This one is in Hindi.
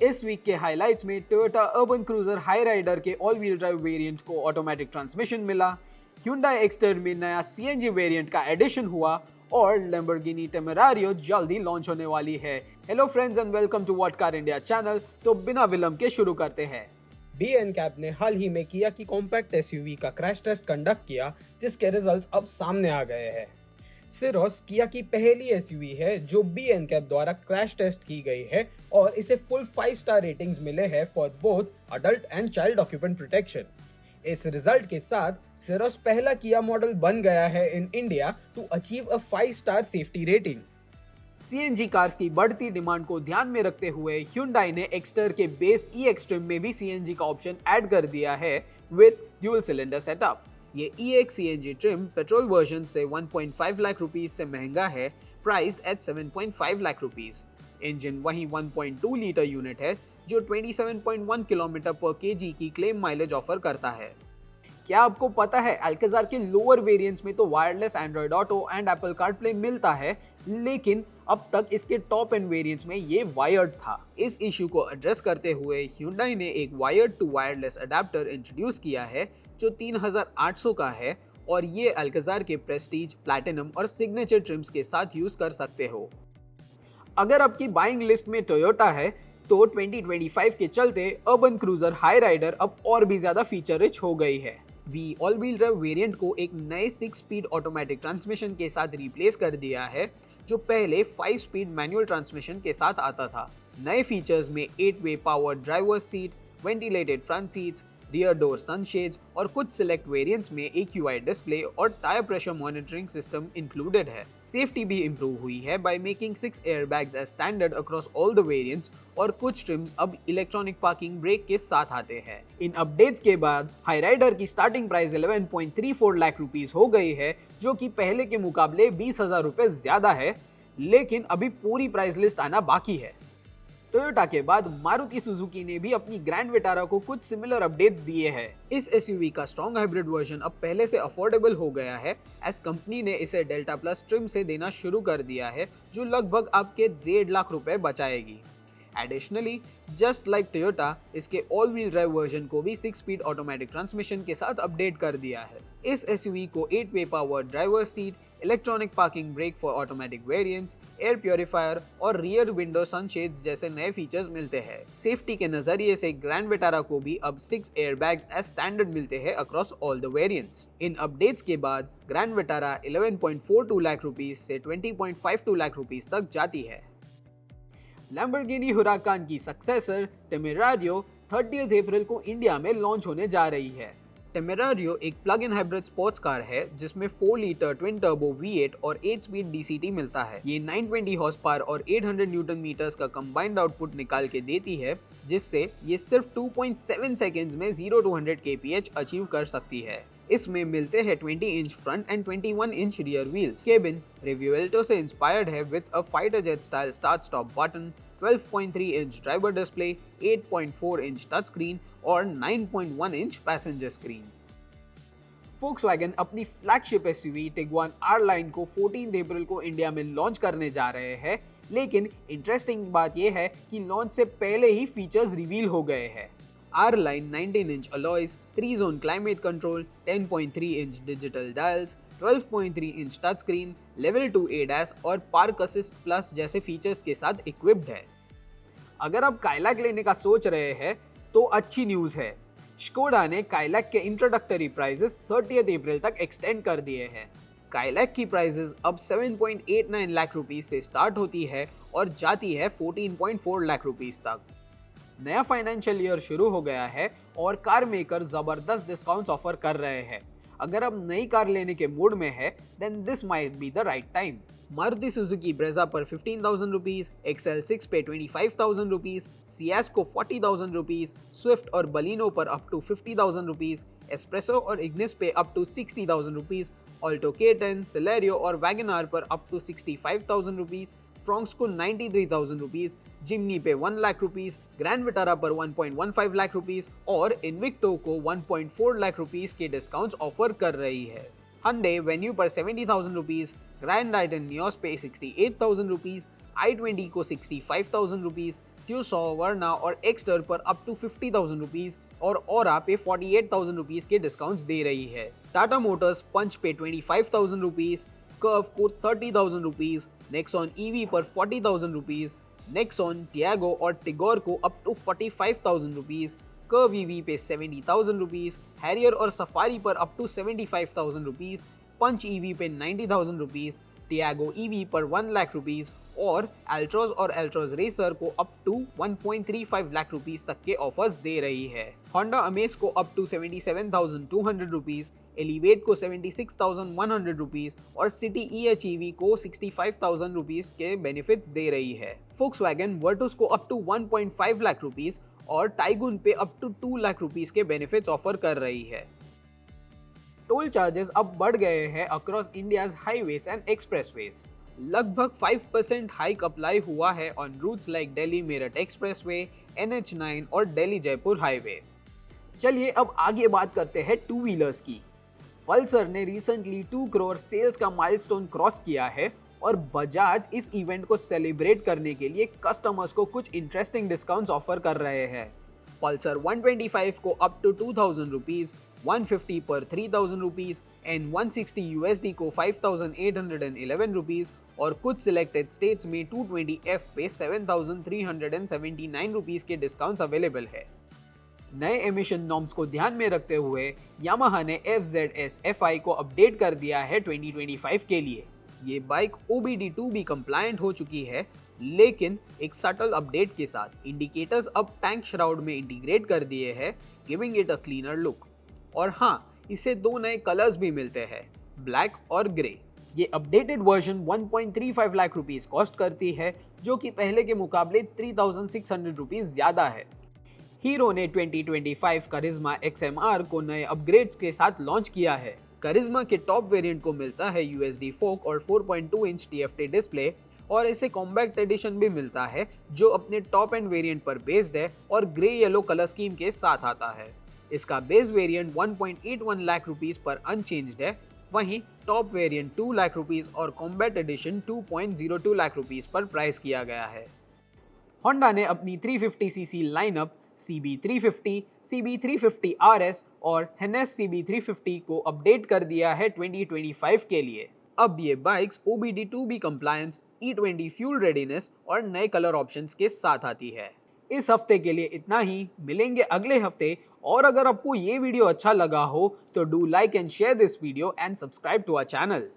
इस वीक के हाइलाइट्स में Toyota Urban Cruiser Hyryder के ऑल व्हील ड्राइव वेरिएंट को ऑटोमेटिक ट्रांसमिशन मिला, Hyundai एक्सटर में नया सीएनजी वेरिएंट का एडिशन हुआ और Lamborghini Temerario जल्दी लॉन्च होने वाली है। Hello friends and welcome to What Car India channel. तो बिना विलंब के शुरू करते हैं। बी&कैब ने हाल ही में किया कि कॉम्पैक्ट एसयूवी का क्रैश टेस्ट कंडक्ट किया, जिसके रिजल्ट्स अब सामने आ गए हैं। सिरोस किया की पहली एसयूवी है जो बी&कैब द्वारा क्रैश टेस्ट की गई है और इसे फुल 5 स्टार रेटिंग्स मिले हैं for both adult and child occupant protection. इस रिजल्ट के साथ सिरोस पहला किया मॉडल बन गया है in India to achieve a 5 star safety rating. CNG cars की बढ़ती डिमांड को ध्यान में रखते हुए Hyundai ने एक्सटर के बेस ई एक्सट्रीम में भी सीएनजी का ऑप्शन ऐड कर दिया है विद ड्यूल सिलेंडर सेटअप। ये E-X CNG trim petrol version से 1.5 लाख रुपीस से महंगा है, priced eight 7.5 lakh rupees. Engine वही 1.2 लीटर यूनिट है जो 27.1 किलोमीटर पर केजी की क्लेम माइलेज ऑफर करता है। क्या आपको पता है अल्काजार के लोअर वेरिएंट्स में तो wireless Android auto and Apple CarPlay मिलता है, लेकिन अब तक इसके टॉप एंड वेरिएंट्स में ये वायर्ड था। इस इशू को एड्रेस करते हुए Hyundai ने एक wired to wireless adapter introduce किया है जो 3800 का है और ये अल्काजार के प्रेस्टीज, प्लैटिनम और सिग्नेचर ट्रिम्स के साथ यूज कर सकते हो। अगर आपकी बाइंग लिस्ट में टोयोटा है तो 2025 के चलते अर्बन क्रूजर हाई राइडर अब और भी ज्यादा फीचर रिच हो गई है। वी ऑल व्हील ड्राइव वेरिएंट को एक नए 6 स्पीड ऑटोमेटिक ट्रांसमिशन के साथ रिप्लेस कर दिया है जो पहले 5 स्पीड मैनुअल ट्रांसमिशन के साथ आता था। नए फीचर्स में 8-वे power driver seat, ventilated front seats, rear door sunshades और कुछ सिलेक्ट वेरिएंट्स में AQI डिस्प्ले और tyre pressure monitoring system included है। सेफ्टी भी इंप्रूव हुई है by making 6 airbags as standard across all the variants और कुछ ट्रिम्स अब इलेक्ट्रॉनिक पार्किंग ब्रेक के साथ आते हैं। इन अपडेट्स के बाद हाई राइडर की स्टार्टिंग प्राइस 11.34 लाख रुपीस हो गई है, जो कि पहले के मुकाबले 20,000 रुपए ज्यादा है, लेकिन अभी पूरी प्राइस लिस्ट आना बाकी है। टोयोटा के बाद मारुति सुजुकी ने भी अपनी ग्रैंड विटारा को कुछ सिमिलर अपडेट्स दिए हैं। इस एसयूवी का स्ट्रॉन्ग हाइब्रिड वर्जन अब पहले से अफोर्डेबल हो गया है, एज कंपनी ने इसे डेल्टा प्लस ट्रिम से देना शुरू कर दिया है जो लगभग आपके 1.5 लाख रुपए बचाएगी। एडिशनली, जस्ट लाइक टोयोटा, इसके ऑल व्हील ड्राइव वर्जन को भी 6 स्पीड ऑटोमेटिक ट्रांसमिशन के साथ अपडेट कर दिया है। इस एसयूवी को 8-वे power driver seat, electronic parking brake for automatic variants, air purifier और रियर विंडो सनशेड्स जैसे नए फीचर्स मिलते हैं। सेफ्टी के नजरिए से ग्रैंड विटारा को भी अब 6 एयरबैग्स एज स्टैंडर्ड मिलते हैं across all the variants. In updates के बाद ग्रैंड विटारा 11.42 लाख रुपीस से 20.52 लाख रुपीस तक जाती है। Lamborghini Huracan की सक्सेसर टेमेरारियो 30 अप्रैल को इंडिया में लॉन्च होने जा रही है। टेमेरारियो एक plug in hybrid sports car है जिसमें 4 लीटर ट्विन टर्बो V8 और 8 स्पीड DCT मिलता है। ये 920 हॉर्स पावर और 800 न्यूटन मीटर्स का कंबाइंड आउटपुट निकाल के देती है, जिससे ये सिर्फ 2.7 सेकेंड्स में 0 to 100 kph अचीव कर सकती है। इसमें मिलते हैं 20 inch front and 21 inch rear wheels. Cabin Revuelto से इंस्पायर्ड है with a fighter jet style start stop button, 12.3 inch driver display, 8.4 inch touch screen और 9.1 इंच पैसेंजर स्क्रीन। Volkswagen अपनी flagship SUV Tiguan R line को 14 अप्रैल को इंडिया में लॉन्च करने जा रहे हैं, लेकिन इंटरेस्टिंग बात यह है कि लॉन्च से पहले ही फीचर्स रिवील हो गए हैं। R line 19 inch alloys, 3 zone climate control, 10.3 inch digital dials, 12.3 inch touch screen, level 2 ADAS और पार्क असिस्ट प्लस जैसे फीचर्स के साथ इक्विप्ड है। अगर आप काइलैक लेने का सोच रहे हैं तो अच्छी न्यूज़ है। स्कोडा ने काइलैक के इंट्रोडक्टरी प्राइसेस 30 अप्रैल तक एक्सटेंड कर दिए हैं। काइलैक की प्राइसेस अब 7.89 लाख रुपीस से स्टार्ट होती है और जाती है 14.4 लाख रुपीस तक। नया फाइनेंशियल ईयर शुरू हो गया है और कार मेकर जबरदस्त डिस्काउंट्स ऑफर कर रहे हैं। अगर आप नई कार लेने के मूड में है, then this might be the right time. Maruti Suzuki Brezza पर 15,000 रुपीज, XL6 पे 25,000 रुपीज, सियाज को 40,000 रुपीज, स्विफ्ट और बलिनो पर अप टू 50,000 रुपीज, एस्प्रेसो और इग्निस पे up to 60,000 rupees, Alto K10, Celerio और वैगन पर अप टू 65,000 रुपीज, फ्रॉन्क्स को 93,000 रुपीज, जिमनी पे 1 लाख रुपीज, ग्रैंड विटारा पर 1.15 लाख रुपीज और इन्विक्टो को 1.4 लाख रुपीज के डिस्काउंट्स ऑफर कर रही है। Hyundai वेन्यू पर 70,000 रुपीज, ग्रैंड आइटन नियोस पे 68,000 रुपीज, i20 को 65,000 रुपीज, ट्यूसॉ, वर्ना और एक्स्टर पर अप टू 50,000 रुपीज और ओरा पे 48,000 रुपीज के डिस्काउंट्स दे रही है। टाटा मोटर्स पंच पे 25,000 रुपीज, कर्व को 30,000 रुपीज, नेक्सॉन ईवी पर 40,000 रुपीज, नेक्सॉन, टियागो और टिगोर को up to 45,000 rupees, Curvv EV पे 70,000 रुपीज, हैरियर और सफारी पर up to 75,000 rupees, Punch EV पे 90,000 रुपीज, टियागो ईवी पर 1 लाख रुपीज और एल्ट्रोज और एल्ट्रोज रेसर को अप टू 1.35 लाख रुपीज तक के ऑफर्स दे रही है। होंडा अमेज को अप टू 77,200 रुपीज, एलिवेट को 76,100 रुपीज और सिटी EHEV को 65,000 रुपीज के बेनिफिट्स दे रही है। फोक्सवैगन वर्टुस को अप टू 1.5 लाख रुपीज और टाइगुन पे अप टू 2 लाख रुपीज के बेनिफिट्स ऑफर कर रही है। टोल चार्जेस अब बढ़ गए हैं across India's highways and expressways. लगभग 5% हाइक अप्लाई हुआ है on routes like Delhi Meerut expressway, NH9 और दिल्ली जयपुर हाईवे। चलिए अब आगे बात करते हैं टू व्हीलर्स की। पल्सर ने रिसेंटली 2 करोड़ सेल्स का माइलस्टोन क्रॉस किया है और बजाज इस इवेंट को सेलिब्रेट करने के लिए कस्टमर्स को कुछ इंटरेस्टिंग डिस्काउंट्स ऑफर कर रहे हैं। पल्सर 125 को अप टू 2,000 रुपीज, 150 पर 3,000 रुपीज एंड 160 USD को 5,811 रुपीज और कुछ सिलेक्टेड स्टेट्स में 220F पे 7,379 रुपीज के डिस्काउंट्स अवेलेबल है। नए एमिशन नॉर्म्स को ध्यान में रखते हुए यामाहा ने FZS FI को अपडेट कर दिया है 2025 के लिए। ये बाइक OBD2B कंप्लायंट हो चुकी है, लेकिन एक सटल अपडेट के साथ इंडिकेटर्स अब टैंक श्राउड में इंटीग्रेट कर दिए हैं, giving it a cleaner look. और हाँ, इसे 2 नए कलर्स भी मिलते हैं, ब्लैक और ग्रे। ये updated version 1.35 lakh rupees cost करती है, जो कि पहले के मुकाबले 3,600 रुपीस ज्यादा है। हीरो ने 2025 करिश्मा XMR को नए अपग्रेड्स के साथ लॉन्च किया है। करिश्मा के टॉप वेरिएंट को मिलता है USD फोक और 4.2 इंच TFT डिस्प्ले और इसे कॉम्पैक्ट एडिशन भी मिलता है जो अपने टॉप एंड वेरिएंट पर बेस्ड है और ग्रे येलो कलर स्कीम के साथ आता है। इसका बेस वेरिएंट 1.81 लाख रुपीस पर अनचेंज्ड है, वहीं टॉप वेरिएंट 2 लाख रुपीस और कॉम्बैट एडिशन 2.02 लाख रुपीस पर प्राइस किया गया है। होंडा ने अपनी 350cc lineup CB350, CB350 RS और NS CB350 को अपडेट कर दिया है 2025 के लिए। अब ये bikes OBD2B compliance, E20 fuel readiness और नए कलर ऑप्शंस के साथ आती है। इस हफ्ते के लिए इतना ही, मिलेंगे अगले हफ्ते। और अगर आपको ये वीडियो अच्छा लगा हो तो do like and share this video and subscribe to our channel.